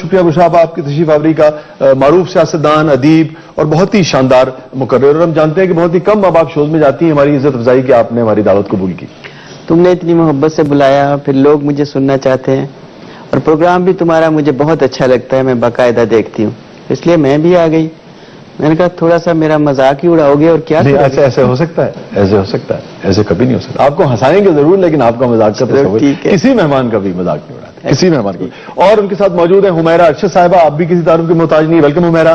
شکریہ ابو صاحب آپ کی تشریف آوری کا. معروف سیاستدان, ادیب اور بہت ہی شاندار مقرر, اور ہم جانتے ہیں کہ بہت ہی کم اب آپ شوز میں جاتی ہیں. ہماری عزت افزائی کہ آپ نے ہماری دعوت قبول کی. تم نے اتنی محبت سے بلایا, پھر لوگ مجھے سننا چاہتے ہیں, اور پروگرام بھی تمہارا مجھے بہت اچھا لگتا ہے, میں باقاعدہ دیکھتی ہوں, اس لیے میں بھی آ گئی. میں نے کہا تھوڑا سا میرا مذاق ہی اڑاؤ گے اور کیا ایسے ہو سکتا ہے, ایسے ہو سکتا ہے, ایسے کبھی نہیں ہو سکتا. آپ کو ہنسائیں گے ضرور, لیکن آپ کا مذاق کا تصور کسی مہمان کا بھی مذاق نہیں اڑاتے, کسی مہمان کا. اور ان کے ساتھ موجود ہیں حمیرہ ارشد صاحبہ, آپ بھی کسی تعارف کی محتاج نہیں. ویلکم حمیرہ.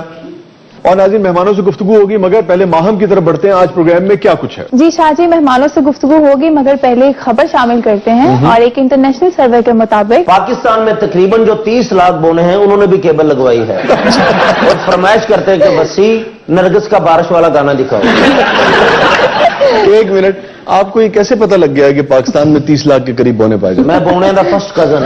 اور ناظرین, مہمانوں سے گفتگو ہوگی, مگر پہلے ماہم کی طرف بڑھتے ہیں. آج پروگرام میں کیا کچھ ہے؟ جی شاہ جی, مہمانوں سے گفتگو ہوگی, مگر پہلے ایک خبر شامل کرتے ہیں. اور ایک انٹرنیشنل سروے کے مطابق پاکستان میں تقریباً جو 30 لاکھ بونے ہیں انہوں نے بھی کیبل لگوائی ہے, اور فرمائش کرتے ہیں کہ وسیع نرگس کا بارش والا گانا دکھاؤ. ایک منٹ, آپ کو یہ کیسے پتہ لگ گیا کہ پاکستان میں 30 لاکھ کے قریب بونے پائے جاتے ہیں؟ میں بونے دا فرسٹ کزن.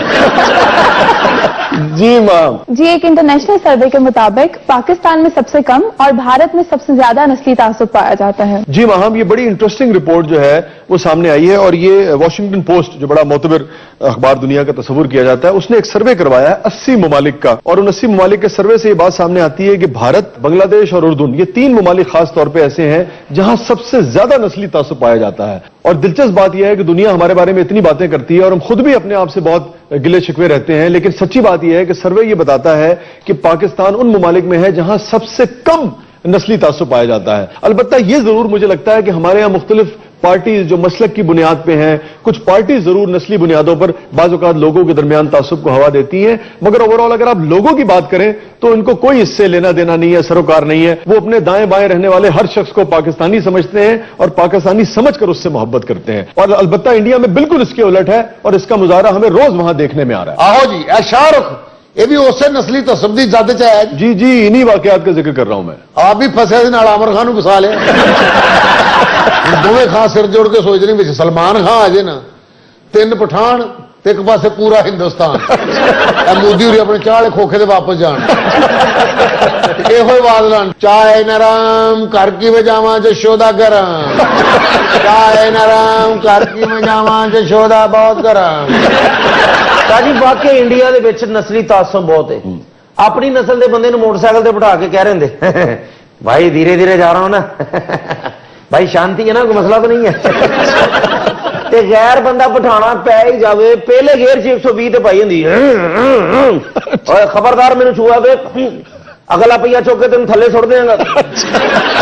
جی مام. جی, ایک انٹرنیشنل سروے کے مطابق پاکستان میں سب سے کم اور بھارت میں سب سے زیادہ نسلی تعصب پایا جاتا ہے. جی ماہم, یہ بڑی انٹرسٹنگ رپورٹ جو ہے وہ سامنے آئی ہے, اور یہ واشنگٹن پوسٹ جو بڑا معتبر اخبار دنیا کا تصور کیا جاتا ہے, اس نے ایک سروے کروایا ہے 80 ممالک کا, اور ان 80 ممالک کے سروے سے یہ بات سامنے آتی ہے کہ بھارت, بنگلہ دیش اور اردن, یہ 3 ممالک خاص طور پہ ایسے ہیں جہاں سب سے زیادہ نسلی تعصب پایا جاتا ہے. اور دلچسپ بات یہ ہے کہ دنیا ہمارے بارے میں اتنی باتیں کرتی ہے, اور ہم خود بھی اپنے آپ سے بہت گلے شکوے رہتے ہیں, لیکن سچی بات یہ ہے کہ سروے یہ بتاتا ہے کہ پاکستان ان ممالک میں ہے جہاں سب سے کم نسلی تعصب پایا جاتا ہے. البتہ یہ ضرور مجھے لگتا ہے کہ ہمارے یہاں مختلف پارٹیز جو مسلک کی بنیاد پہ ہیں, کچھ پارٹیز ضرور نسلی بنیادوں پر بعض اوقات لوگوں کے درمیان تعصب کو ہوا دیتی ہیں, مگر اوورآل اگر آپ لوگوں کی بات کریں تو ان کو کوئی اس سے لینا دینا نہیں ہے, سروکار نہیں ہے. وہ اپنے دائیں بائیں رہنے والے ہر شخص کو پاکستانی سمجھتے ہیں, اور پاکستانی سمجھ کر اس سے محبت کرتے ہیں. اور البتہ انڈیا میں بالکل اس کے الٹ ہے, اور اس کا مظاہرہ ہمیں روز وہاں دیکھنے میں آ رہا ہے. آہو جی, اے شاہ رخ, یہ بھی اسے نسلی تعصب دی زیادہ چاہے. جی جی, انہی واقعات کا ذکر کر رہا ہوں میں. آپ بھی پھنسے دے عامر خان کو پھسا لے. دونوں خان سر جوڑ کے سوچ رہے سلمان خان آ جائے نا, 3 پٹھان ایک پاسے پورا ہندوستان, مودی ہوئی اپنے چاہ کھوکھے دے واپس جان. یہ ہوئے بادلان, چائے نرام کر کی وجاواں جشودا گرم, چائے نرام کر کی وجاواں جشودا بہت گرم. جی واقعی انڈیا دے وچ نسلی تعصب بہت ہے. اپنی نسل دے بندے نوں موٹر سائیکل تے بٹھا کے کہہ رہے ہیں بھائی دھیرے دھیرے جا رہا ہوں نا, بھائی شانتی ہے نا, کوئی مسئلہ تو نہیں ہے. تے غیر بندہ بٹھانا پی ہی جاوے, پہلے گیئر 120 تے پائی ہوندی, اور خبردار مینوں چھوا وے اگلا پہیا چوک کے تین تھلے سٹ دیاں گا,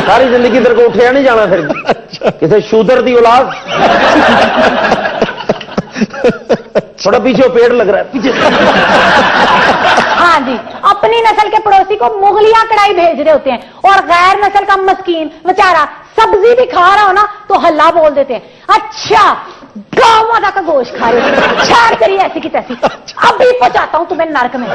ساری زندگی تیرے کو اٹھیا نہیں جانا. پھر کسی شودر دی اولاد, تھوڑا پیچھے پیڑ لگ رہا ہے پیچھے. ہاں جی, اپنی نسل کے پڑوسی کو مغلیہ کڑھائی بھیج رہے ہوتے ہیں, اور غیر نسل کا مسکین بیچارہ سبزی بھی کھا رہا ہو نا تو ہلا بول دیتے ہیں, اچھا گاؤں ماتا کا گوشت کھا رہے ہیں, چھاڑ کری ایسی کی تیسی, ابھی پہنچاتا ہوں تمہیں نرک میں.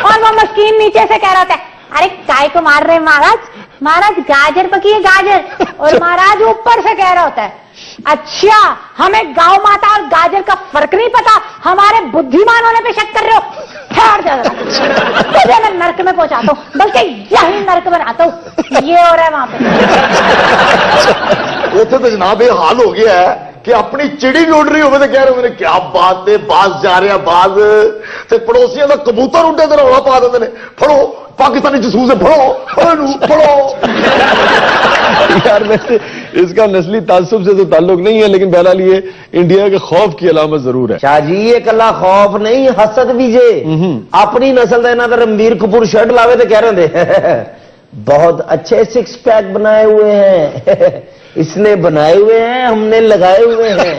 اور وہ مسکین نیچے سے کہہ رہا تھا, ارے کائے کو مار رہے مہاراج, مہاراج گاجر پکی ہے گاجر. اور مہاراج اوپر سے کہہ رہا ہوتا ہے, اچھا ہمیں گاؤں ماتا اور گاجر کا فرق نہیں پتا, ہمارے بدھیمان ہونے پہ شک کر رہے ہو, ٹھہر جا تجھے میں نرک میں پہنچاتا ہوں, بلکہ یہی نرک بناتا ہوں. یہ ہو رہا ہے وہاں پہ. اتنے تو جناب یہ حال ہو گیا ہے کہ اپنی چڑی ڈوڑ رہی ہوئے تو کہہ رہے ہیں کیا بات ہے, باز جا رہے ہیں باز, تے پڑوسیاں کا کبوتر اڈے تو رولا پا دیتے ہیں, پھڑو پاکستانی جسوس ہے, پھڑو پھڑو. یار ویسے اس کا نسلی تعصب سے تو تعلق نہیں ہے, لیکن بہرحال یہ انڈیا کے خوف کی علامت ضرور ہے. شاہ جی یہ کلا خوف نہیں, حسد بھی جے. اپنی نسل کا یہاں کا رنبیر کپور شرٹ لاوے تو کہہ رہے ہیں بہت اچھے 6 پیک بنائے ہوئے ہیں, اس نے بنائے ہوئے ہیں, ہم نے لگائے ہوئے ہیں.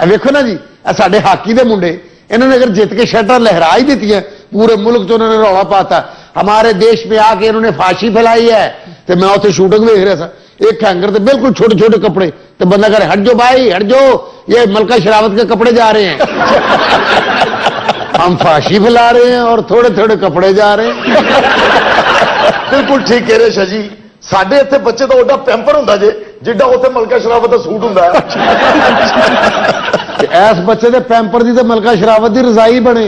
ویکو نا جی, سارے ہاکی دے منڈے, انہوں نے اگر جیت کے شرٹاں لہرا ہی دیتی ہیں, پورے ملک چ انہوں نے رولا پاتا. ہمارے دیش میں آ کے انہوں نے فاشی پھیلائی ہے. تو میں اتنے شوٹنگ دیکھ رہا تھا, ایک ہینگر تے بالکل چھوٹے چھوٹے کپڑے, تو بندہ کہہ رہا ہٹ جو بھائی ہٹ جو, یہ ملکہ شراوت کے کپڑے جا رہے ہیں. ہم فاشی پھیلا رہے ہیں اور تھوڑے تھوڑے کپڑے جا رہے ہیں. بالکل ٹھیک کہہ رہے شاہ جی, سڈے اتنے بچے تو اوڈا پیمپر ہوں جی جڈا اتنے ملکہ شراوت کا سوٹ ہوں. ایس بچے دے پیمپر دی تو ملکہ شراوت دی رضائی بنے.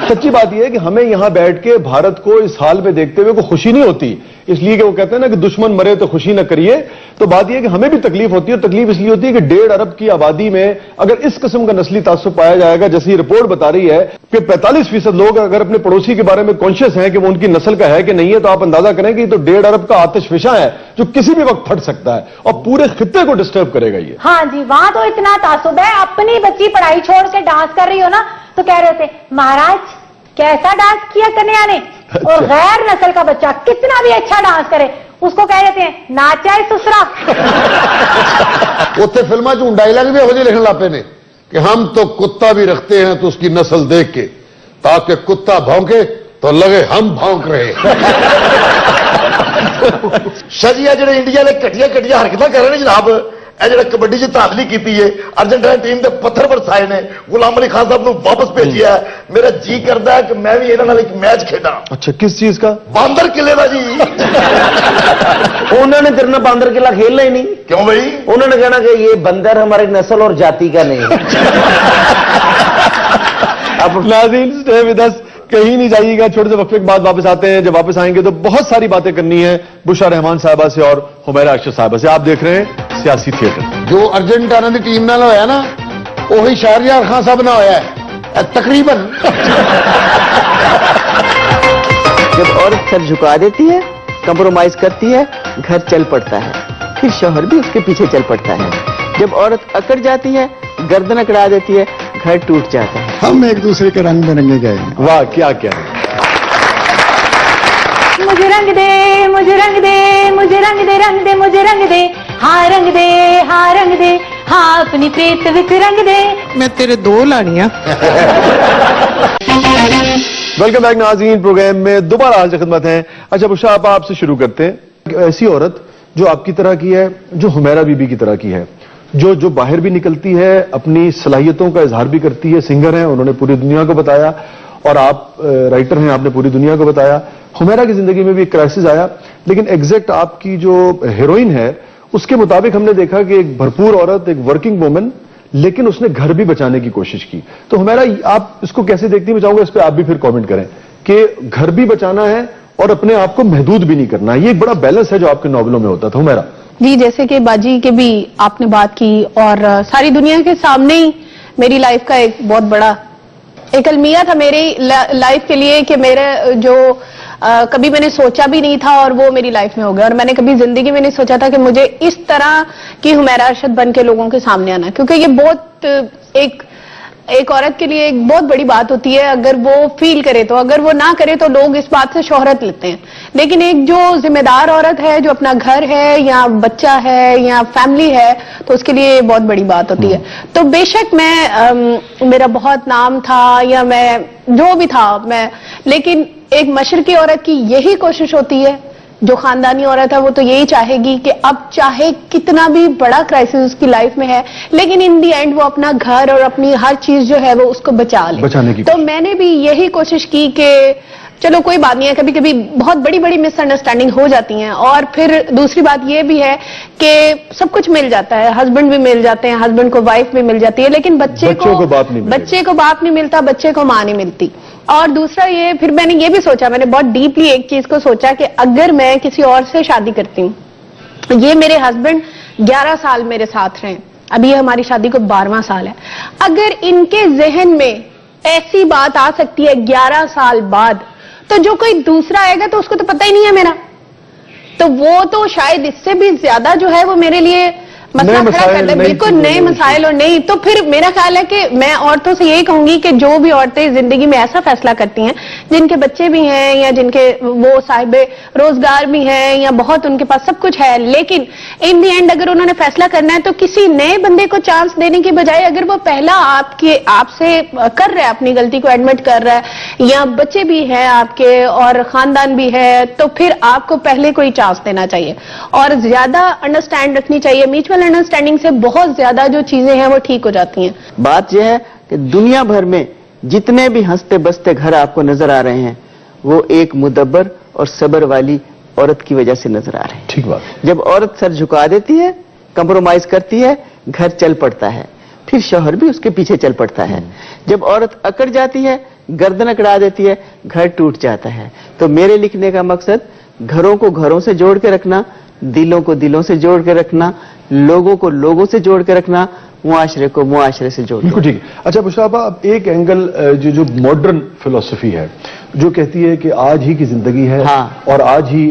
सच्ची बात यह है कि हमें यहां बैठ के भारत को इस हाल में देखते हुए कोई खुशी नहीं होती, इसलिए कि वो कहते हैं ना कि दुश्मन मरे तो खुशी न करिए। तो बात यह है कि हमें भी तकलीफ होती है, तकलीफ इसलिए होती है कि 1.5 अरब की आबादी में अगर इस किस्म का नस्ली तासुब पाया जाएगा, जैसे ये रिपोर्ट बता रही है कि 45% लोग अगर अपने पड़ोसी के बारे में कॉन्शियस हैं कि वो उनकी नस्ल का है कि नहीं है, तो आप अंदाजा करें कि ये तो 1.5 अरब का आतिशफिशा है जो किसी भी वक्त फट सकता है और पूरे खित्ते को डिस्टर्ब करेगा ये। हाँ जी, वहां तो इतना तासुब है, अपनी बच्ची पढ़ाई छोड़ के डांस कर रही हो ना तो कह रहे थे महाराज कैसा डांस किया कन्या ने, और गैर नस्ल का बच्चा कितना भी अच्छा डांस करे उसको कह देते हैं नाचा है ससुरा। उत्थे फिल्मा च डायलॉग भी हो जे लिखने लापे ने कि हम तो कुत्ता भी रखते हैं तो उसकी नस्ल देख के, ताकि कुत्ता भौंके तो लगे हम भौंक रहे। ਸ਼ਾਜੀ ਆ ਜਿਹੜੇ ਇੰਡੀਆ ਦੇ ਘਟੀਆਂ ਘਟੀਆਂ ਹਰਕਤਾਂ ਕਰ ਰਹੇ ਨੇ ਜਨਾਬ, ਇਹ ਜਿਹੜਾ ਕਬੱਡੀ 'ਚ ਧਾਂਦਲੀ ਕੀਤੀ ਹੈ, ਅਰਜਨਟਾਈਨ ਟੀਮ ਦੇ ਪੱਥਰ ਵਰਸਾਏ ਨੇ, ਗੁਲਾਮ ਅਲੀ ਖਾਨ ਸਾਹਿਬ ਨੂੰ ਵਾਪਸ ਭੇਜਿਆ ਹੈ। ਮੇਰਾ ਜੀ ਕਰਦਾ ਹੈ ਕਿ ਮੈਂ ਵੀ ਇਹਨਾਂ ਨਾਲ ਇੱਕ ਮੈਚ ਖੇਡਾਂ। अच्छा, किस चीज का? ਬਾਂਦਰ ਕਿਲੇ ਦਾ ਜੀ। उन्होंने तेरे ना बांदर किला खेलना ही नहीं, ਕਿਉਂ ਬਈ? उन्होंने कहना कि ये बंदर हमारी नस्ल और जाति का नहीं है। अब नाज़रीन स्टे विद अस, कहीं नहीं जाइएगा, छोटे से वक्फे के बाद वापस आते हैं। जब वापस आएंगे तो बहुत सारी बातें करनी है बुशरा रहमान साहिबा से और हुमैरा अरशद साहिबा से। आप देख रहे हैं सियासी थिएटर। जो अर्जेंटीना की टीम नाल होया ना, वही शाहरियार खान साहब ना होया है तकरीबन। जब औरत सर झुका देती है, कंप्रोमाइज करती है, घर चल पड़ता है, फिर शौहर भी उसके पीछे चल पड़ता है। जब औरत अकड़ जाती है, गर्दन अकड़ा देती है, घर टूट जाता है। हम एक दूसरे के रंग में रंगे गए हैं। वाह, क्या क्या है। मुझे रंग दे, मुझे रंग दे, मुझे रंग दे, रंग दे, मुझे रंग दे, हाँ रंग दे, हाँ रंग दे, हाँ अपनी प्रीत विच रंग दे। मैं तेरे दो लाड़ियां। वेलकम बैक नाज़रीन, प्रोग्राम में दोबारा हाजिर खिदमत हैं। अच्छा बुशरा, आप आपसे शुरू करते हैं। ऐसी औरत जो आपकी तरह की है, जो हुमैरा बीबी की तरह की है, जो बाहर भी निकलती है, अपनी सलाहियतों का इजहार भी करती है, सिंगर हैं, उन्होंने पूरी दुनिया को बताया, और आप राइटर हैं, आपने पूरी दुनिया को बताया। हुमैरा की जिंदगी में भी एक क्राइसिस आया, लेकिन एग्जैक्ट आपकी जो हीरोइन है उसके मुताबिक हमने देखा कि एक भरपूर औरत, एक वर्किंग वुमन, लेकिन उसने घर भी बचाने की कोशिश की। तो हुमैरा, आप इसको कैसे देखती हैं? मैं चाहूंगा इस पर आप भी फिर कमेंट करें कि घर भी बचाना है और अपने आप को महदूद भी नहीं करना। ये एक बड़ा बैलेंस है जो आपके नॉवलों में होता था। हुमैरा जी, जैसे कि बाजी के भी आपने बात की और सारी दुनिया के सामने ही मेरी लाइफ का एक बहुत बड़ा एक अलमिया था मेरी लाइफ के लिए कि मेरे जो कभी मैंने सोचा भी नहीं था और वो मेरी लाइफ में हो गया। और मैंने कभी जिंदगी में नहीं सोचा था कि मुझे इस तरह की हुमैरा अरशद बन के लोगों के सामने आना, क्योंकि ये बहुत एक औरत के लिए एक बहुत बड़ी बात होती है अगर वो फील करे तो। अगर वो ना करे तो लोग इस बात से शोहरत लेते हैं, लेकिन एक जो जिम्मेदार औरत है, जो अपना घर है या बच्चा है या फैमिली है, तो उसके लिए ये बहुत बड़ी बात होती है। तो बेशक मैं मेरा बहुत नाम था या मैं जो भी था मैं, लेकिन एक मशरकी औरत की यही कोशिश होती है, जो खानदानी औरत है वो तो यही चाहेगी कि अब चाहे कितना भी बड़ा क्राइसिस उसकी लाइफ में है, लेकिन इन दी एंड वो अपना घर और अपनी हर चीज जो है वो उसको बचा ले। बचाने की तो मैंने भी यही कोशिश की कि चलो कोई बात नहीं है, कभी कभी बहुत बड़ी बड़ी मिसअंडरस्टैंडिंग हो जाती हैं। और फिर दूसरी बात ये भी है कि सब कुछ मिल जाता है, हस्बैंड भी मिल जाते हैं, हस्बैंड को वाइफ भी मिल जाती है, लेकिन बच्चे को बाप नहीं मिलता, बच्चे को मां नहीं मिलती। और दूसरा ये, फिर मैंने ये भी सोचा, मैंने बहुत डीपली एक चीज को सोचा कि अगर मैं किसी और से शादी करती हूँ, ये मेरे हस्बैंड 11 साल मेरे साथ रहे, अभी हमारी शादी को 12वां साल है, अगर इनके जहन में ऐसी बात आ सकती है 11 साल बाद, तो जो कोई दूसरा आएगा तो उसको तो पता ही नहीं है मेरा, तो वो तो शायद इससे भी ज्यादा जो है वो मेरे लिए मसला खड़ा कर दे, बिल्कुल नए मसाइल। और नहीं तो फिर मेरा ख्याल है कि मैं औरतों से यही कहूंगी कि जो भी औरतें जिंदगी में ऐसा फैसला करती हैं, जिनके बच्चे भी हैं या जिनके वो साहिबे रोजगार भी हैं या बहुत उनके पास सब कुछ है, लेकिन इन दी एंड अगर उन्होंने फैसला करना है तो किसी नए बंदे को चांस देने की बजाय अगर वो पहला आपसे कर रहा है, अपनी गलती को एडमिट कर रहा है, या बच्चे भी हैं आपके और खानदान भी है, तो फिर आपको पहले कोई चांस देना चाहिए और ज्यादा अंडरस्टैंड रखनी चाहिए। म्यूचुअल अंडरस्टैंडिंग से बहुत ज्यादा जो चीजें हैं वो ठीक हो जाती हैं। बात यह है कि दुनिया भर में जितने भी हंसते बसते घर आपको नजर आ रहे हैं, वो एक मुदब्बर और सब्र वाली औरत की वजह से नजर आ रहे हैं। ठीक बात। जब औरत सर झुका देती है, कंप्रोमाइज करती है, घर चल पड़ता है, फिर शौहर भी उसके पीछे चल पड़ता है। जब औरत अकड़ जाती है, गर्दन अकड़ा देती है, घर टूट जाता है। तो मेरे लिखने का मकसद घरों को घरों से जोड़ के रखना, दिलों को दिलों से जोड़ के रखना, लोगों को लोगों से जोड़ के रखना, मुआशरे को मुआशरे से जोड़ के। बिल्कुल ठीक है। अच्छा बुशरा, अब एक एंगल जो मॉडर्न फिलोसफी है जो कहती है कि आज ही की जिंदगी है, हाँ। और आज ही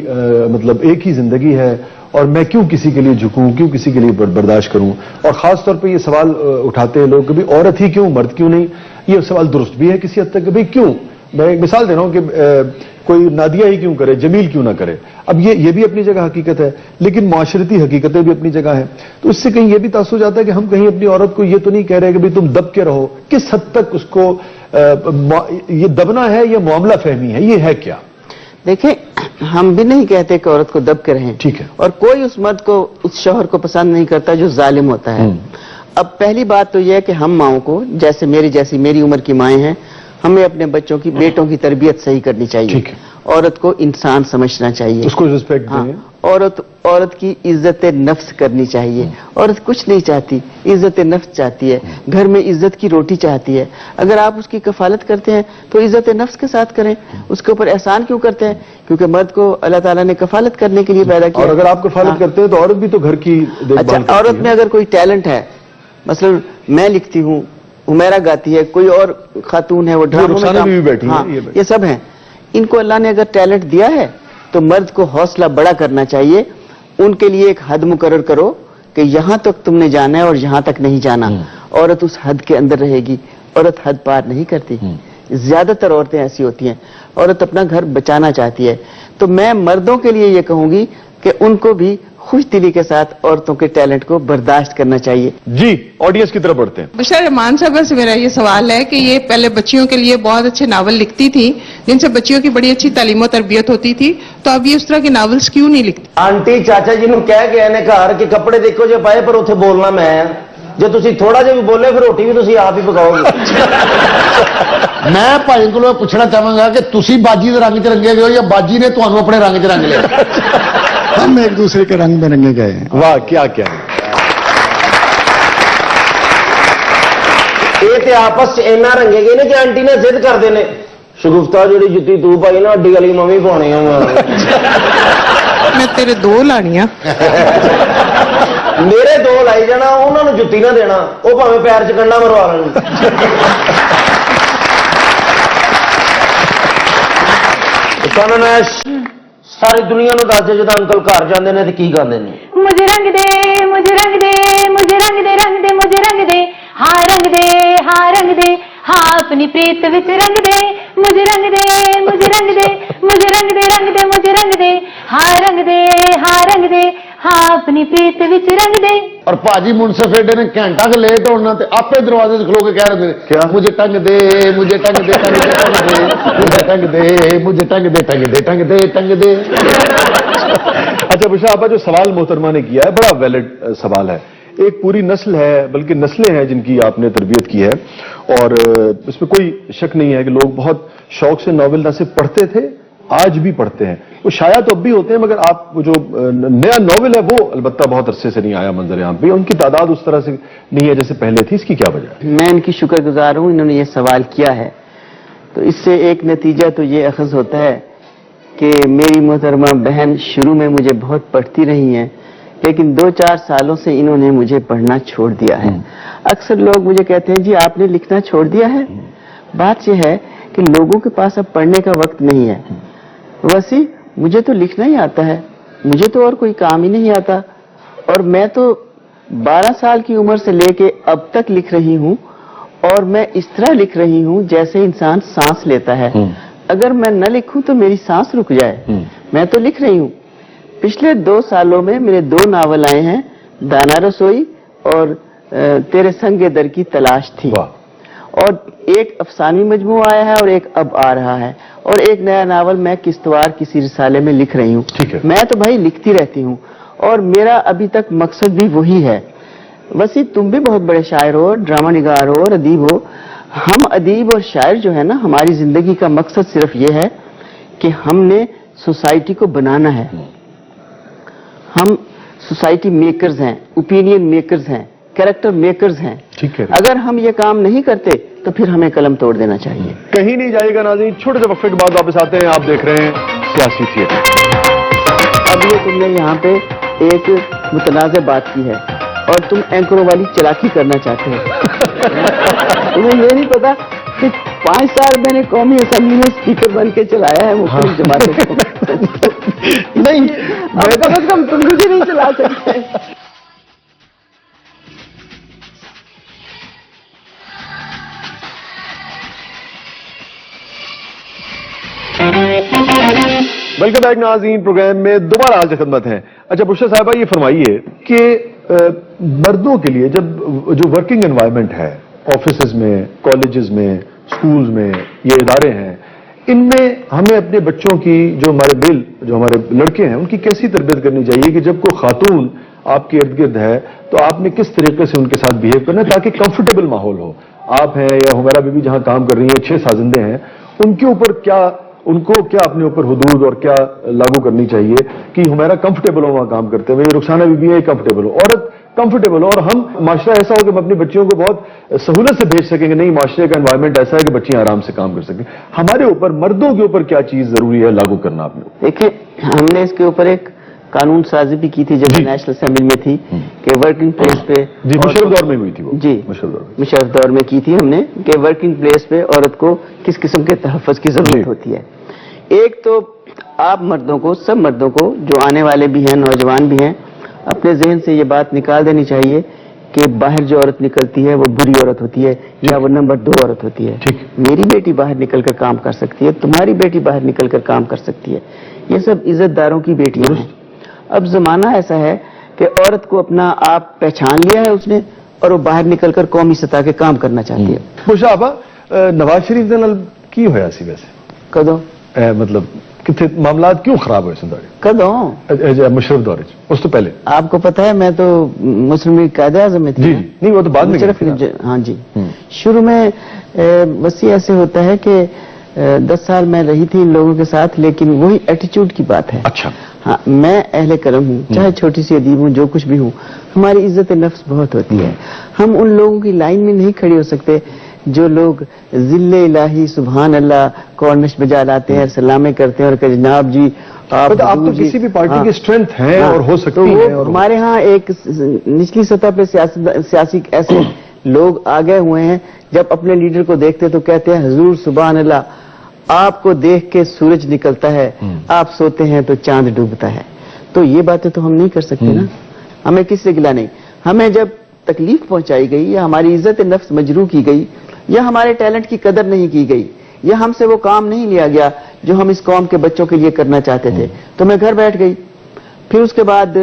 मतलब एक ही जिंदगी है, और मैं क्यों किसी के लिए झुकूं, क्यों किसी के लिए बर्दाश्त करूं, और खास तौर पे ये सवाल उठाते हैं लोग कि भाई औरत ही क्यों, मर्द क्यों नहीं। ये सवाल दुरुस्त भी है किसी हद तक कि भाई क्यों। मैं एक मिसाल दे रहा हूं कि कोई नादिया ही क्यों करे, जमील क्यों ना करे। अब ये भी अपनी जगह हकीकत है, लेकिन माशरती हकीकतें भी अपनी जगह है। तो इससे कहीं ये भी तासुर जाता है कि हम कहीं अपनी औरत को ये तो नहीं कह रहे कि भाई तुम दब के रहो। किस हद तक उसको ये दबना है, ये मामला फहमी है, ये है क्या? देखें, हम भी नहीं कहते कि औरत को दब के रहें, ठीक है, और कोई उस मर्द को, उस शौहर को पसंद नहीं करता जो जालिम होता है। अब पहली बात तो यह है कि हम माओं को, जैसे मेरी उम्र की माएं हैं, हमें अपने बच्चों की, बेटों की तरबियत सही करनी चाहिए। ठीक है। औरत को इंसान समझना चाहिए, उसको रिस्पेक्ट दें। औरत की इज्जत नफ्स करनी चाहिए। औरत कुछ नहीं चाहती, इज्जत नफ्स चाहती है, घर में इज्जत की रोटी चाहती है। अगर आप उसकी कफालत करते हैं तो इज्जत नफ्स के साथ करें। उसके ऊपर एहसान क्यों करते हैं? क्योंकि मर्द को अल्लाह ताला ने कफालत करने के लिए पैदा किया। और अगर आप कफालत करते हैं तो औरत भी तो घर की देखभाल करती है। अच्छा, औरत में अगर कोई टैलेंट है, मसलन मैं लिखती हूँ, उमेरा गाती है, कोई और खातून है वो ड्रामों में भी बैठी हाँ, है, ये सब हैं। इनको अल्लाह ने अगर टैलेंट दिया है तो मर्द को हौसला बड़ा करना चाहिए। उनके लिए एक हद मुकर्रर करो कि यहां तक तुमने जाना है और यहां तक नहीं जाना। औरत उस हद के अंदर रहेगी, औरत हद पार नहीं करती। ज्यादातर औरतें ऐसी होती हैं, औरत अपना घर बचाना चाहती है। तो मैं मर्दों के लिए ये कहूंगी कि उनको भी खुश दिली के साथ औरतों के टैलेंट को बर्दाश्त करना चाहिए। जी, ऑडियंस की तरफ बढ़ते हैं। बशर रहमान साहब से मेरा ये सवाल है कि ये पहले बच्चियों के लिए बहुत अच्छे नावल लिखती थी, जिनसे बच्चियों की बड़ी अच्छी तालीम और तरबियत होती थी, तो अब ये उस तरह के नावल्स क्यों नहीं लिखती? आंटी चाचा जी ਨੂੰ ਕਹਿ ਕੇ ਇਹਨੇ ਘਰ ਕਿ ਕੱਪੜੇ ਦੇਖੋ ਜੇ ਪਾਏ ਪਰ ਉੱਥੇ ਬੋਲਣਾ ਮੈਂ ਜੇ ਤੁਸੀਂ ਥੋੜਾ ਜਿਹਾ ਵੀ ਬੋਲੇ ਫਿਰ ਰੋਟੀ ਵੀ ਤੁਸੀਂ ਆਪ ਹੀ ਪਕਾਓਗੇ। ਮੈਂ ਭਾਈ ਕੋਲੋਂ ਪੁੱਛਣਾ ਚਾਹਾਂਗਾ ਕਿ ਤੁਸੀਂ ਬਾਜੀ ਦੇ ਰੰਗ 'ਚ ਰੰਗੇ ਗਏ ਹੋ ਜਾਂ ਬਾਜੀ ਨੇ ਤੁਹਾਨੂੰ ਆਪਣੇ ਰੰਗ 'ਚ ਰੰਗ ਲਿਆ? हम एक दूसरे के रंग में रंगे गए हैं। वाह, क्या क्या है। ਇਹ ਤੇ ਆਪਸ 'ਚ ਇੰਨਾ ਰੰਗੇ ਗਏ ਨੇ ਕਿ ਆਂਟੀ ਨੇ ਜ਼ਿੱਦ ਕਰਦੇ ਨੇ, ਸ਼ਗੁਫਤਾ ਜਿਹੜੀ ਜੁੱਤੀ ਤੂੰ ਪਾਈ ਨਾ ਅੱਡੀ ਵਾਲੀ ਮੈਂ ਵੀ ਪਾਉਣੀ ਆ। मैं तेरे दो लाड़ियां। ਮੇਰੇ ਦੋ ਲਾਈ ਜਾਣਾ, ਉਹਨਾਂ ਨੂੰ ਜੁੱਤੀ ਨਾ ਦੇਣਾ, ਉਹ ਭਾਵੇਂ ਪੈਰ 'ਚ ਕੰਡਾ ਮਰਵਾ ਲੈਣ। ਸਾਰੀ ਦੁਨੀਆ ਨੂੰ ਦੱਸ ਦੇ ਜਦੋਂ ਅੰਕਲ ਘਰ ਜਾਂਦੇ ਨੇ ਤੇ ਕੀ ਗਾਉਂਦੇ ਨੇ? मुझे रंग दे, मुझे रंग दे, मुझे रंग दे, रंग दे, मुझे रंग दे, हाँ रंग दे, हाँ रंग दे, हाँ अपनी प्रीत विच रंग दे, मुझे रंग दे, मुझे रंग दे, मुझे रंग दे, रंग दे, मुझे रंग दे, हाँ रंग दे, हाँ रंग दे, हाँ अपनी प्रीत विच रंग दे। और भाजी मुंसफ एडे ने घंटा के लेट होना ते आपे दरवाजे से खलो के कह रहे थे मुझे टंग दे, मुझे टंग दे, टंग दे, टंग दे, मुझे टंग दे, मुझे टंग दे, टंग दे, टंग दे, टंग दे। अच्छा बुशरा आपा, जो सवाल मोहतरमा ने किया है बड़ा वैलिड सवाल है। एक पूरी नस्ल है, बल्कि नस्लें हैं जिनकी आपने तरबियत की है, और इसमें कोई शक नहीं है कि लोग बहुत शौक से नावल ना सिर्फ पढ़ते थे, आज भी पढ़ते हैं। वो शाया तो अब भी होते हैं, मगर आप वो जो नया नॉवेल है वो अलबत्ता बहुत अरसे से नहीं आया मंजर आम पे, उनकी तादाद उस तरह से नहीं है जैसे पहले थी। इसकी क्या वजह है? मैं इनकी शुक्रगुजार हूं, इन्होंने ये सवाल किया है। तो इससे एक नतीजा तो ये अखज़ होता है कि मेरी मोहतरमा बहन शुरू में मुझे बहुत पढ़ती रही हैं, लेकिन 2-4 सालों से इन्होंने मुझे पढ़ना छोड़ दिया है। अक्सर लोग मुझे कहते हैं जी आपने लिखना छोड़ दिया है। बात यह है कि लोगों के पास अब पढ़ने का वक्त नहीं है। वैसे मुझे तो लिखना ही आता है, मुझे तो और कोई काम ही नहीं आता, और मैं तो 12 साल की उम्र से लेके अब तक लिख रही हूं, और मैं इस तरह लिख रही हूं जैसे इंसान सांस लेता है। अगर मैं न लिखूं तो मेरी सांस रुक जाए। मैं तो लिख रही हूं। पिछले 2 सालों में मेरे 2 नावल आए हैं, दाना रसोई और तेरे संगे दर की तलाश थी, और एक अफसानी मजमू आया है और एक अब आ रहा है, और एक नया नावल मैं किश्तवार किसी रिसाले में लिख रही हूँ। मैं तो भाई लिखती रहती हूँ, और मेरा अभी तक मकसद भी वही है। वैसे तुम भी बहुत बड़े शायर हो, ड्रामा निगार हो और अदीब हो। हम अदीब और शायर जो है ना, हमारी जिंदगी का मकसद सिर्फ ये है कि हमने सोसाइटी को बनाना है। हम सोसाइटी मेकर्स हैं, ओपिनियन मेकर्स हैं, कैरेक्टर मेकर्स हैं। ठीक है। अगर हम ये काम नहीं करते तो फिर हमें कलम तोड़ देना चाहिए। कहीं नहीं जाएगा नाज़रीन, छोटे से वक्फे के बाद वापस आते हैं। आप देख रहे हैं सियासी थिएटर। अब ये तुमने यहाँ पे एक मुतनाज़ बात की है और तुम एंकरों वाली चालाकी करना चाहते हो। तुम्हें ये नहीं पता कि 5 साल मैंने कौमी असेंबली में स्पीकर बन के चलाया है मुख्तलिफ जमातों को। नहीं, अब कम से कम तुम मुझे नहीं चला सकते। वेलकम बैक नाज़रीन, प्रोग्राम में दोबारा आज खिदमत है। अच्छा बुशरा साहिबा, ये फरमाइए कि मर्दों के लिए जब जो वर्किंग एनवायरनमेंट है, ऑफिसेज में, कॉलेजेस में, स्कूल्स में, ये इदारे हैं, इनमें हमें अपने बच्चों की, जो हमारे लड़के हैं, उनकी कैसी तरबियत करनी चाहिए कि जब कोई खातून आपके इर्द गिर्द है तो आपने किस तरीके से उनके साथ बिहेव करना है ताकि कंफर्टेबल माहौल हो। आप हैं या हुमैरा बीबी जहां काम कर रही हैं, 6 साजिंदे हैं, उनको क्या अपने ऊपर हुदूद और क्या लागू करनी चाहिए कि हुमैरा कंफर्टेबल हो वहां काम करते हुए, रुखसाना बीबी है कंफर्टेबल हो, औरत कंफर्टेबल हो, और हम माशरा ऐसा हो कि हम अपने बच्चियों को बहुत सहूलत से भेज सकेंगे। नहीं, माशरे का एनवायरनमेंट ऐसा है कि बच्चियां आराम से काम कर सकें। हमारे ऊपर, मर्दों के ऊपर क्या चीज जरूरी है लागू करना आपने? देखिए, हमने इसके ऊपर एक कानून साजी भी की थी जब नेशनल असेंबली में थी कि वर्किंग प्लेस पे, जी मुशर्रफ दौर में हुई थी वो, जी मुशर्रफ दौर में की थी हमने कि वर्किंग प्लेस पे औरत को किस किस्म के तहफ़्फ़ुज़ की जरूरत होती है। एक तो आप मर्दों को, सब मर्दों को, जो आने वाले भी हैं, नौजवान भी हैं, अपने जहन से ये बात निकाल देनी चाहिए कि बाहर जो औरत निकलती है वो बुरी औरत होती है या वो नंबर 2 औरत होती है। मेरी बेटी बाहर निकलकर काम कर सकती है, तुम्हारी बेटी बाहर निकलकर काम कर सकती है। ये सब इज्जतदारों की बेटियां हैं। अब जमाना ऐसा है कि औरत को अपना आप पहचान लिया है उसने और वो बाहर निकलकर कौमी सतह के काम करना चाहती है। मुशा आपा, नवाज शरीफ दे नाल की होया सी वैसे? कदों मतलब कितने मामलात क्यों खराब हुए संदारी? कदों? मुशर्रफ दौर उस तो पहले। आपको पता है मैं तो मुस्लिम लीग कायदे आज़म में थी। जी, नहीं वो तो बाद में सिर्फ, हाँ जी। शुरू में वैसे ऐसे होता है कि 10 साल मैं रही थी इन लोगों के साथ, लेकिन वही एटीट्यूड की बात है। अच्छा। हाँ, मैं अहले करम हूँ, चाहे छोटी सी अदीब हूँ, जो कुछ भी हूँ, हमारी इज्जत नफ्स बहुत होती है। हम उन लोगों की लाइन में नहीं खड़े हो सकते जो लोग जिल्ले इलाही सुभान अल्लाह कॉर्निश बजा लाते हैं, सलामे करते हैं और कहते जनाब जी आप तो किसी भी पार्टी की स्ट्रेंथ है और हो सकती है। और हमारे यहाँ एक निचली सतह पे सियासी ऐसे लोग आ गए हुए हैं, जब अपने लीडर को देखते तो कहते हैं हुजूर सुभान अल्लाह, आपको देख के सूरज निकलता है, आप सोते हैं तो चांद डूबता है। तो ये बातें तो हम नहीं कर सकते ना। हमें किससे गिला नहीं। हमें जब तकलीफ पहुंचाई गई या हमारी इज्जत नफ्स मजरू की गई या हमारे टैलेंट की कदर नहीं की गई या हमसे वो काम नहीं लिया गया जो हम इस कौम के बच्चों के लिए करना चाहते थे, तो मैं घर बैठ गई। फिर उसके बाद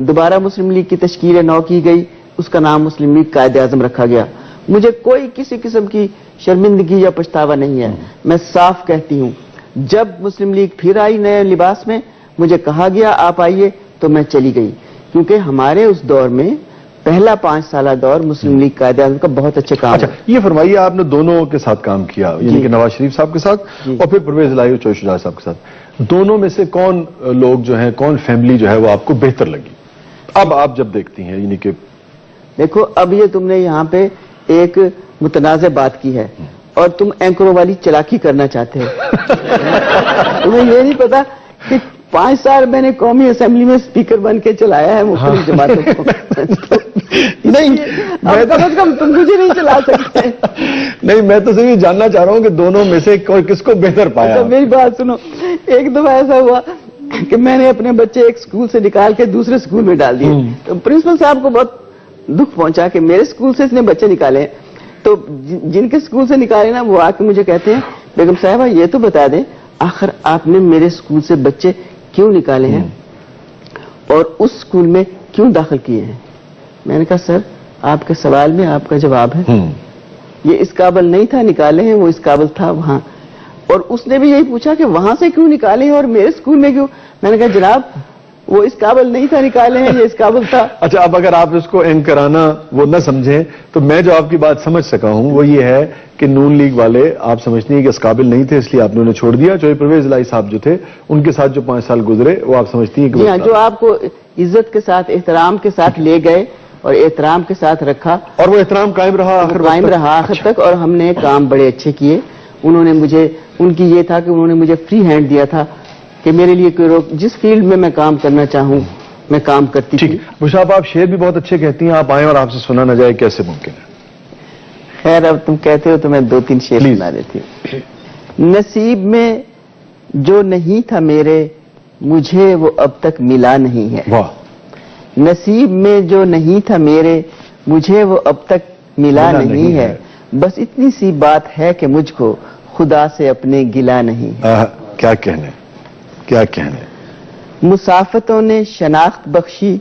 दोबारा मुस्लिम लीग की तश्कील नौ की गई, उसका नाम मुस्लिम लीग कायदे आज़म रखा गया। मुझे कोई किसी किस्म की शर्मिंदगी या पछतावा नहीं है। मैं साफ कहती हूँ, जब मुस्लिम लीग फिर आई नए लिबास में, मुझे कहा गया आप आइए, तो मैं चली गई, क्योंकि हमारे उस दौर में पहला 5 साल दौर मुस्लिम लीग कायदे आज़म का बहुत अच्छे काम। अच्छा, ये फरमाइए, आपने दोनों के साथ काम किया, यानी कि नवाज शरीफ साहब के साथ और फिर परवेज इलाही और चौधरी शुजा साहब के साथ, दोनों में से कौन लोग जो हैं, कौन फैमिली जो है वो आपको बेहतर लगी अब आप जब देखती हैं? यानी कि देखो, अब ये तुमने यहाँ पे एक मुतनाज़ बात की है और तुम एंकरों वाली चालाकी करना चाहते हो। तुम्हें ये नहीं पता कि 5 साल मैंने कौमी असेंबली में स्पीकर बन के चलाया है मुख्तलिफ जमातों को। नहीं, मैं कम से कम तुम मुझे नहीं चला सकते। नहीं, मैं तो सिर्फ जानना चाह रहा हूँ कि दोनों में से किसको बेहतर पाया। तो मेरी बात सुनो, एक दफा ऐसा हुआ कि मैंने अपने बच्चे एक स्कूल से निकाल के दूसरे स्कूल में डाल दिए। तो प्रिंसिपल साहब को बहुत दुख पहुंचा कि मेरे स्कूल से इसने बच्चे निकाले। तो जिनके स्कूल से निकाले ना, वो आके मुझे कहते हैं बेगम साहिबा ये तो बता दें आखिर आपने मेरे स्कूल से बच्चे क्यों निकाले हैं और उस स्कूल में क्यों दाखिल किए हैं। मैंने कहा सर, आपके सवाल में आपका जवाब है। ये इस काबिल नहीं था निकाले हैं, वो इस काबिल था वहां। और उसने भी यही पूछा कि वहां से क्यों निकाले हैं और मेरे स्कूल में क्यों। मैंने कहा जनाब, वो इस काबिल नहीं था निकाले हैं, ये इस काबिल था। अच्छा, अब अगर आप इसको एंकराना वो न समझें तो मैं जो आपकी बात समझ सका हूं वो ये है कि नून लीग वाले आप समझती हैं कि इस काबिल नहीं थे, इसलिए आपने उन्हें छोड़ दिया। जो परवेज इलाही साहब जो थे, उनके साथ जो 5 साल गुजरे, वो आप समझती हैं कि जो आपको इज्जत के साथ, एहतराम के साथ ले गए, اور احترام کے ساتھ رکھا, اور وہ احترام قائم رہا آخر قائم رہا آخر تک, اور ہم نے کام بڑے اچھے کیے. انہوں نے مجھے, ان کی یہ تھا کہ انہوں نے مجھے فری ہینڈ دیا تھا کہ میرے لیے کوئی روک, جس فیلڈ میں میں کام کرنا چاہوں میں کام کرتی تھی. بشرا صاحب, آپ شعر بھی بہت اچھے کہتی ہیں, آپ آئیں اور آپ سے سنا نہ جائے کیسے ممکن ہے؟ خیر اب تم کہتے ہو تو میں 2-3 شعر سنا دیتی ہوں. نصیب میں جو نہیں تھا میرے مجھے وہ اب تک ملا نہیں ہے. واہ. نصیب میں جو نہیں تھا میرے مجھے وہ اب تک ملا نہیں ہے. بس اتنی سی بات ہے کہ مجھ کو خدا سے اپنے گلا نہیں ہے. کیا کہنے, کیا کہنے. مسافتوں نے شناخت بخشی,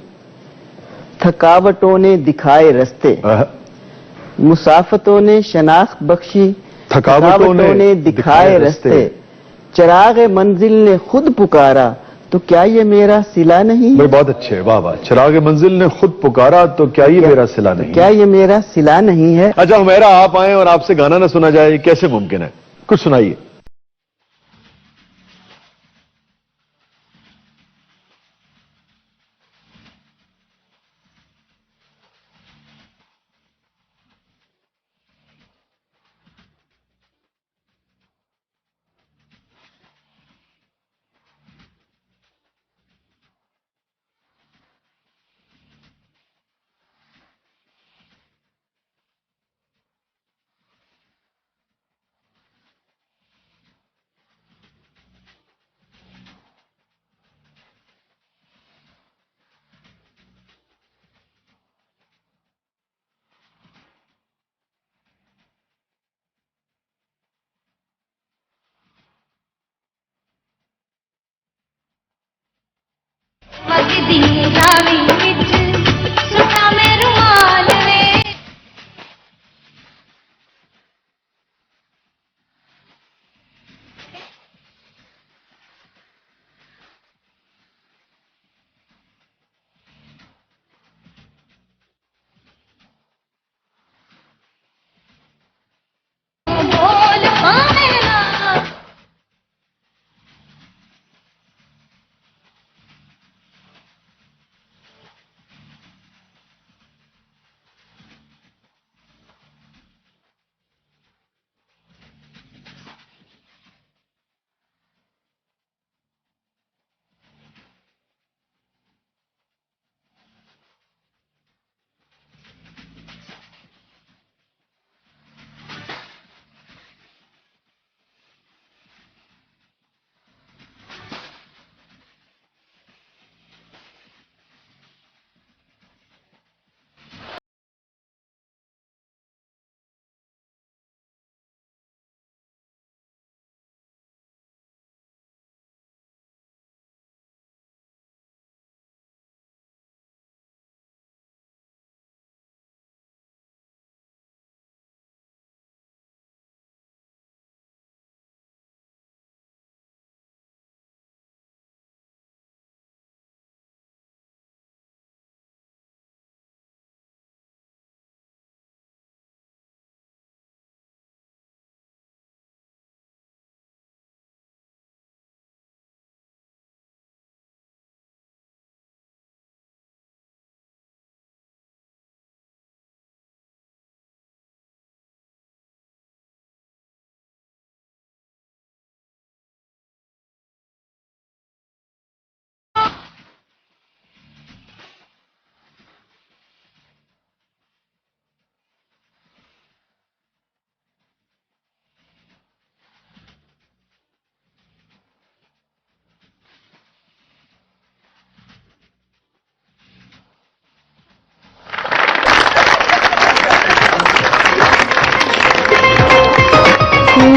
تھکاوٹوں نے دکھائے رستے. مسافتوں نے شناخت بخشی, تھکاوٹوں نے دکھائے رستے. چراغ منزل نے خود پکارا تو کیا یہ میرا صلہ نہیں ہے؟ بہت اچھے, واہ واہ. چراغ منزل نے خود پکارا تو کیا یہ میرا صلہ نہیں؟ کیا یہ میرا صلہ نہیں ہے؟ اچھا حمیرہ, آپ آئیں اور آپ سے گانا نہ سنا جائے, کیسے ممکن ہے؟ کچھ سنائیے.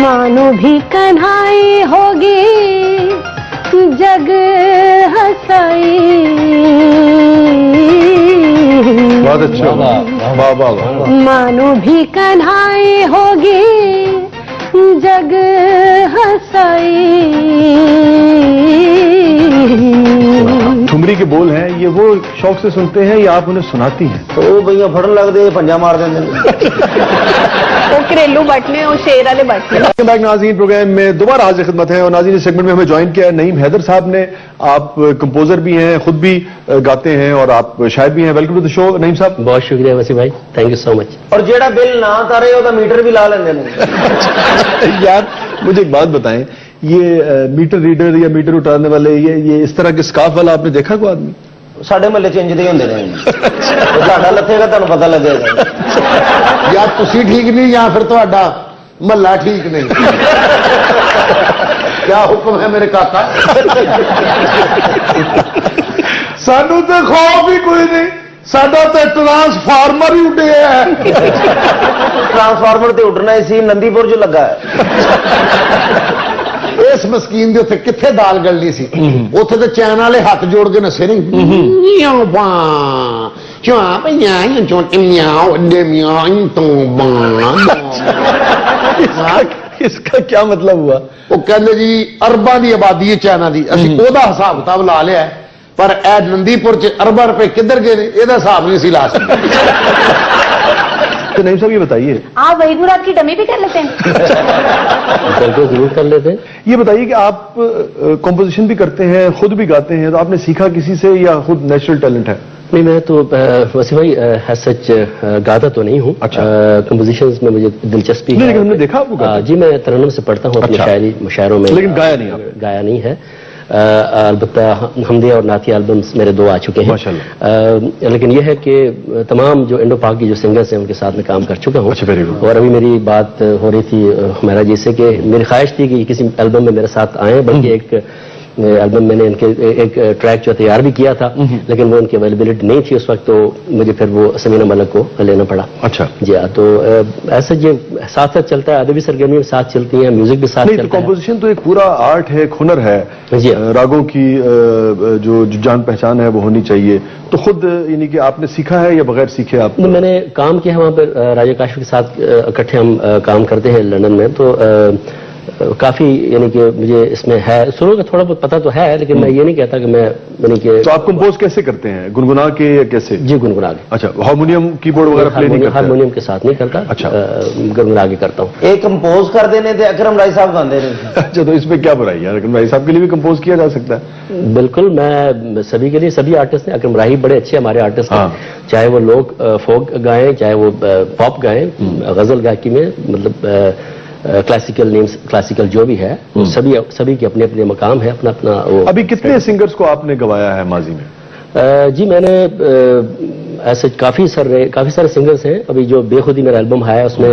मानो भी कन्हाई होगी जग हंसाई। बहुत अच्छा, वाह वाह वाह। मानो भी कन्हाई होगी जग हंसाई। ठुमरी के बोल हैं, ये वो शौक से सुनते हैं या आप उन्हें सुनाती हैं? तो भैया फड़न लग दे पंजा मार देंगे। वो घरेलू बटने और शेर वाले बटने। वेलकम बैक नाज़रीन, प्रोग्राम में दोबारा हाजिर खिदमत है। और नाज़रीन, इस सेगमेंट में हमें ज्वाइन किया है नईम हैदर साहब ने। आप कंपोजर भी हैं, खुद भी गाते हैं और आप शायर भी हैं। Welcome to the show Naeem साहब। बहुत शुक्रिया वसी भाई, थैंक यू सो मच। और जेड़ा बिल ना तारे ਉਹਦਾ मीटर भी ला लेंगे यार मुझे एक बात बताएं, ये मीटर रीडर या मीटर उतारने वाले ये इस तरह के स्कार्फ वाला आपने देखा कोई आदमी? ਸਾਡੇ ਮਹੱਲੇ ਚ ਇੰਜ ਦੇ ਹੁੰਦੇ ਨੇ ਤੁਹਾਡਾ ਲੱਥੇਗਾ ਤੁਹਾਨੂੰ ਪਤਾ ਲੱਗੇਗਾ ਜਾਂ ਤੁਸੀਂ ਠੀਕ ਨਹੀਂ ਜਾਂ ਫਿਰ ਤੁਹਾਡਾ ਮਹੱਲਾ ਠੀਕ ਨਹੀਂ क्या हुक्म है मेरे काका सानू तो खौफ ही कोई नहीं, साडा तो ट्रांसफार्मर ही उड़िया है ट्रांसफार्मर ते उड़ना ही सी नंदीपुर जो लगा है इस मस्कीन ਦੇ ਉੱਤੇ ਕਿੱਥੇ ਦਾਲ ਗਲਣੀ ਸੀ ਉੱਥੇ ਤੇ ਚੈਨ ਵਾਲੇ ਹੱਥ ਜੋੜ ਕੇ ਨਸੇ ਨਹੀਂ ਨਿਆਉ ਬਾ ਚਾ ਪਿਆ ਚੋਟ ਨਿਆਉ ਦੇ ਮਿਆਉ ਤੋਂ इसका क्या मतलब हुआ? ਉਹ ਕਹਿੰਦੇ ਜੀ ਅਰਬਾਂ ਦੀ ਆਬਾਦੀ ਹੈ ਚਾਈਨਾ ਦੀ, ਅਸੀਂ ਉਹਦਾ ਹਿਸਾਬ ਕਿਤਾਬ ਲਾ ਲਿਆ ਪਰ ਇਹ ਨੰਦੀਪੁਰ ਚ ਅਰਬਾਂ ਰੁਪਏ ਕਿੱਧਰ ਗਏ ਨੇ ਇਹਦਾ ਹਿਸਾਬ ਨਹੀਂ ਸੀ ਲਾ ਸਕਦੇ। तो नईम साहब ये बताइए, आप वही मुराद की डमी भी कर लेते हैं? बिल्कुल जरूर कर लेते हैं। ये बताइए कि आप कंपोजिशन भी करते हैं, खुद भी गाते हैं, तो आपने सीखा किसी से या खुद नेचुरल टैलेंट है? नहीं, मैं तो वैसे भाई सच गाता तो नहीं हूँ। अच्छा। कंपोजिशंस में मुझे दिलचस्पी नहीं, है। लेकिन हमने देखा आपको गाते हैं। जी, मैं तरन्नुम से पढ़ता हूँ अपनी अच्छा। शायरी मुशायरों में, लेकिन गाया नहीं आपने? गाया नहीं है। अलबत्ता हमदिया और नाती एल्बम्स मेरे 2 आ चुके हैं माशाल्लाह। लेकिन यह है कि तमाम जो इंडो पाक की जो सिंगर्स हैं उनके साथ में काम कर चुका हूँ। अच्छा, very good। और अभी मेरी बात हो रही थी हुमैरा जी से कि मेरी ख्वाहिश थी कि किसी एल्बम में मेरे साथ आए, बल्कि एक एल्बम मैंने इनके एक ट्रैक जो तैयार भी किया था, लेकिन वो उनकी अवेलेबिलिटी नहीं थी उस वक्त, तो मुझे फिर वो समीना मलिक को लेना पड़ा। अच्छा जी हाँ, तो ऐसा ये साथ साथ चलता है, अदबी सरगर्मी भी साथ चलती है, म्यूजिक भी साथ नहीं, तो चलता है। कंपोजिशन तो एक पूरा आर्ट है, एक हुनर है। जी। रागों की जो जान पहचान है वो होनी चाहिए। तो खुद यानी कि आपने सीखा है या बगैर सीखे आप? मैंने काम किया वहाँ पर राजा काशिफ के साथ इकट्ठे हम काम करते हैं लंदन में, तो काफी यानी कि मुझे इसमें है, सुरों का थोड़ा बहुत पता तो है, लेकिन मैं ये नहीं कहता कि मैं यानी कि। तो आप कंपोज कैसे करते हैं, गुनगुना के या कैसे? जी, गुनगुना के। अच्छा, हारमोनियम कीबोर्ड वगैरह प्ले नहीं करते? हारमोनियम के साथ नहीं करता। अच्छा। गुनगुना के करता हूँ। ਇਹ ਕੰਪੋਜ਼ ਕਰਦੇ ਨੇ ਤੇ ਅਕਰਮ ਰਾਈ ਸਾਹਿਬ ਗਾਉਂਦੇ ਨੇ अच्छा, तो इसमें क्या बुराई है? अकरम भाई साहब के लिए भी कंपोज किया जा सकता है। बिल्कुल, मैं सभी के लिए, सभी आर्टिस्ट हैं। अकरम राही बड़े अच्छे हमारे आर्टिस्ट हैं, हाँ। चाहे वो लोग फोक गाएं, चाहे वो पॉप गाएं, गजल गायकी में, मतलब क्लासिकल नेम्स, क्लासिकल जो भी है, सभी के अपने अपने मकाम है, अपना अपना वो। अभी कितने सिंगर्स को आपने गवाया है माजी में? जी, मैंने ऐसे काफी सारे सिंगर्स हैं। अभी जो बेखुदी मेरा एल्बम है उसमें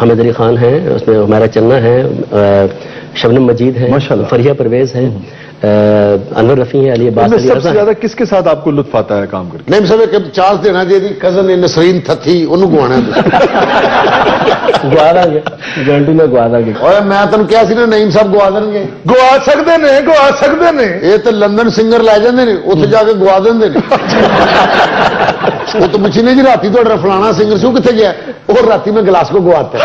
हामिद अली खान है, उसमें हमारा चन्ना है, शबनम मजीद है, माशाल्लाह। फरिया परवेज है, अनवर रफी है, अली अब्बास, इनमें अली सबसे रज़ा है। ज्यादा किसके साथ आपको लुत्फ आता है काम करके? ਨਹੀਂ ਸਭ ਇੱਕ ਚਾਂਸ ਦੇਣਾ ਜੇ ਦੀ ਕਜ਼ਨ ਨੇ ਨਸਰੀਨ ਥੱਥੀ ਉਹਨੂੰ ਗਵਾਣਾ गवा देंगे, गारंटी में गवा देंगे। ਓਏ ਮੈਂ ਤੈਨੂੰ ਕਿਹਾ ਸੀ ਨਾ ਨਈਮ ਸਾਹਿਬ ਗਵਾ ਦੇਣਗੇ। गवा सकते ने ਇਹ ਤਾਂ ਲੰਡਨ ਸਿੰਗਰ ਲੈ ਜਾਂਦੇ ਨੇ, ਉੱਥੇ ਜਾ ਕੇ ਗਵਾ ਦਿੰਦੇ ਨੇ। ਉਹ ਤਾਂ ਪੁੱਛੀ ਨਹੀਂ ਜੀ ਰਾਤੀ ਤੁਹਾਡਾ ਫਲਾਣਾ ਸਿੰਗਰ ਸੀ ਉਹ ਕਿੱਥੇ ਗਿਆ, ਉਹ ਰਾਤੀ ਮੈਂ ਗਲਾਸਗੋ ਗਵਾਤਾ।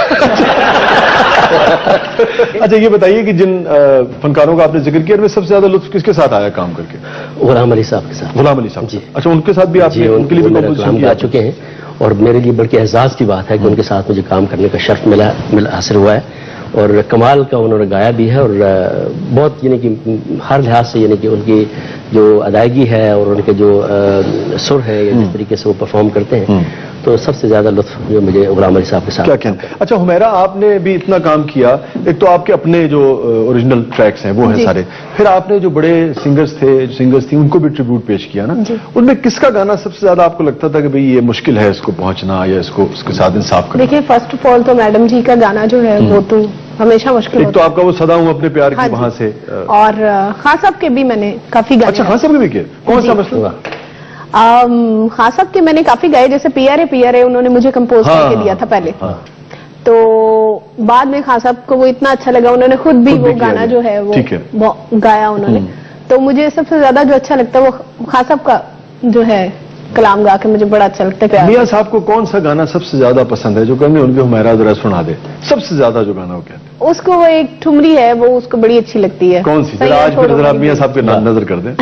अच्छा, ये बताइए कि जिन फनकारों का आपने जिक्र किया, इनमें सबसे ज्यादा लुत्फ किसके साथ आया काम करके? गुलाम अली साहब के साथ। गुलाम अली साहब। जी। अच्छा, उनके साथ भी आपने, उनके लिए भी मेरा कंपोजिशन काम किया? गा चुके हैं, और मेरे लिए बल्कि एहसास की बात है कि उनके साथ मुझे काम करने का शर्फ मिला हासिल हुआ है, और कमाल का उन्होंने गाया भी है, और बहुत यानी कि हर लिहाज से यानी कि उनकी जो अदायगी है और उनके जो सुर है, जिस तरीके से वो परफॉर्म करते हैं, तो सबसे ज्यादा लुत्फ जो मुझे गुलाम अली साहब के साथ। क्या कहना? अच्छा हुमैरा, आपने भी इतना काम किया, एक तो आपके अपने जो ओरिजिनल ट्रैक्स हैं वो हैं सारे, फिर आपने जो बड़े सिंगर्स थी उनको भी ट्रिब्यूट पेश किया ना, उनमें किसका गाना सबसे ज्यादा आपको लगता था कि भाई ये मुश्किल है इसको पहुंचना या इसको उसके साथ इंसाफ करना? देखिए, फर्स्ट ऑफ ऑल तो मैडम जी का गाना जो है वो तो हमेशा मुश्किल एक तो होता आपका वो सदा हूं अपने प्यार हाँ की जी। वहां से और खान साहब के भी मैंने काफी गाने अच्छा, खान साहब ने भी किया? कौन सा मसला? खान साहब के मैंने काफी गाए, जैसे पियारे उन्होंने मुझे कंपोज हाँ, करके दिया था पहले। हाँ। तो बाद में खान साहब को वो इतना अच्छा लगा, उन्होंने खुद भी खुद भी वो किया गाना ये। जो है ठीक है। वो गाया उन्होंने। तो मुझे सबसे ज्यादा जो अच्छा लगता है वो खान साहब का जो है कलाम गा के मुझे बड़ा अच्छा लगता है। प्यार मियां साहब को कौन सा गाना सबसे ज्यादा पसंद है जो कहेंगे उनके हुमैरा जरा सुना दे, सबसे ज्यादा जो गाना वो कहते हैं? उसको वो एक ठुमरी है, वो उसको बड़ी अच्छी लगती है। कौन सी? जरा आज फिर जरा मियां साहब के नाम नजर कर दें।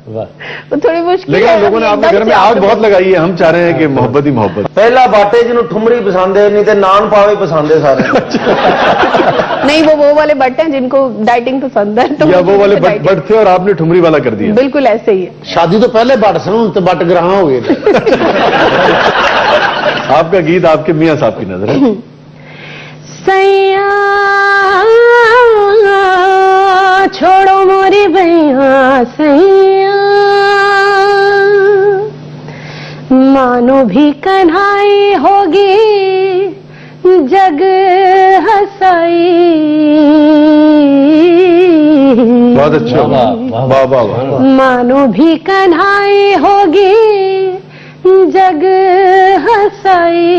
वाह। वो थोड़ी मुश्किल लेकिन है लोगों ने अभी आपके एकदम घर में से आग आपने बहुत लगाई है, हम चाह रहे हैं कि मोहब्बत ही मोहब्बत। ਪਹਿਲਾ ਬਾਟੇ ਜਿਹਨੂੰ ਠੁਮਰੀ ਪਸੰਦ ਹੈ ਨਹੀਂ ਤੇ ਨਾਨ ਪਾਵੇ ਪਸੰਦ ਹੈ ਸਾਰੇ नहीं, वो वाले बट हैं जिनको डाइटिंग पसंद है, तो या वो वाले मुझे डाइटिंग- बट थे और आपने ठुमरी वाला कर दिया। बिल्कुल ऐसे ही है। शादी तो पहले बट सन हूं तो बट ग्रां हो गए ने। आपका गीत आपके मियां साहब की नजर है। सैया छोड़ो मोरी भैया सैया, मानो भी कन्हाई होगी जग हंसाई। बहुत अच्छा, वाह, वाह, वाह वाह वाह। मानो भी कन्हाई होगी जग हंसाई।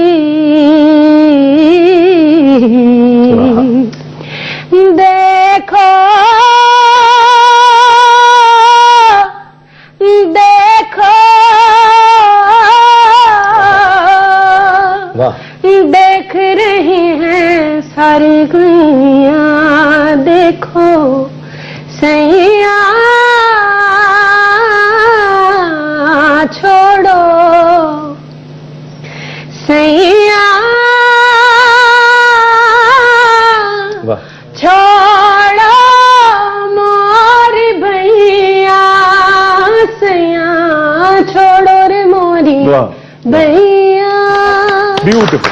देखो देखो वाह। देख रही हैं सारी दुनिया, देखो सैया छोड़ो सैया वाह। छोड़ो मोरी भैया सैया, छोड़ो रे मोरी वाह। भैया। ब्यूटीफुल,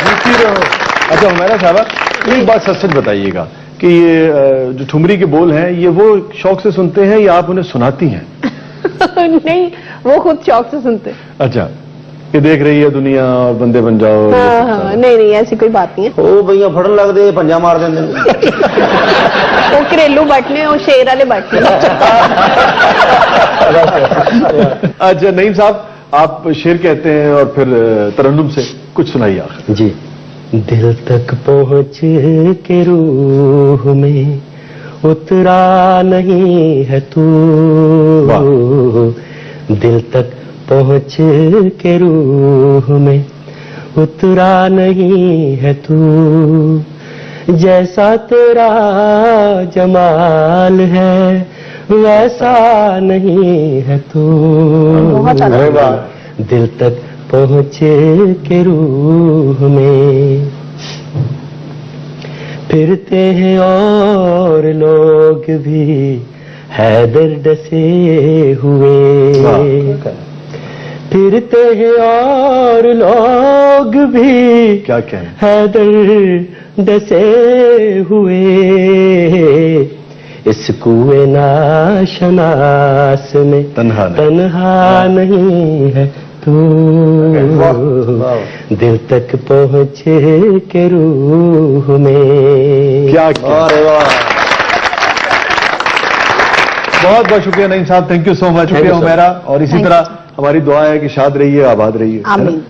जीती रहो। अच्छा हुमैरा साहबा, एक बात सच सच बताइएगा कि ये जो ठुमरी के बोल हैं, ये वो शौक से सुनते हैं या आप उन्हें सुनाती हैं? नहीं, वो खुद शौक से सुनते हैं। अच्छा, ये देख रही है दुनिया और बंदे बन जाओ। ये सब हाँ, सारा। नहीं नहीं, ऐसी कोई बात नहीं है। ਉਹ ਬਈਆਂ ਫੜਨ ਲੱਗਦੇ ਪੰਜਾ ਮਾਰ ਦਿੰਦੇ ਨੇ वो घरेलू बटने और शेर वाले बटने। अच्छा नईम साहब, आप शेर कहते हैं और फिर तरन्नुम से कुछ सुनाइए आखिर। जी। दिल तक पहुँच के रूह में उतरा नहीं है तू, दिल तक पहुँच के रूह में उतरा नहीं है तू, जैसा तेरा जमाल है वैसा नहीं है तू, अरे वाह। दिल तक पहुँच के रूह में फिरते हैं और लोग भी हैदर डसे हुए, फिरते हैं और लोग भी क्या कहें? हैदर डसे हुए, इस कुएं नाशनास में तन्हा नहीं। तन्हा नहीं है तू, दिल तक पहुँचे के रूह में। क्या क्या? बहुत बहुत शुक्रिया नईम साहब, थैंक यू सो मच। शुक्रिया हुमैरा, और इसी तरह हमारी दुआ है कि शाद रहिए, आबाद रहिए। आमीन। नाज़रीन।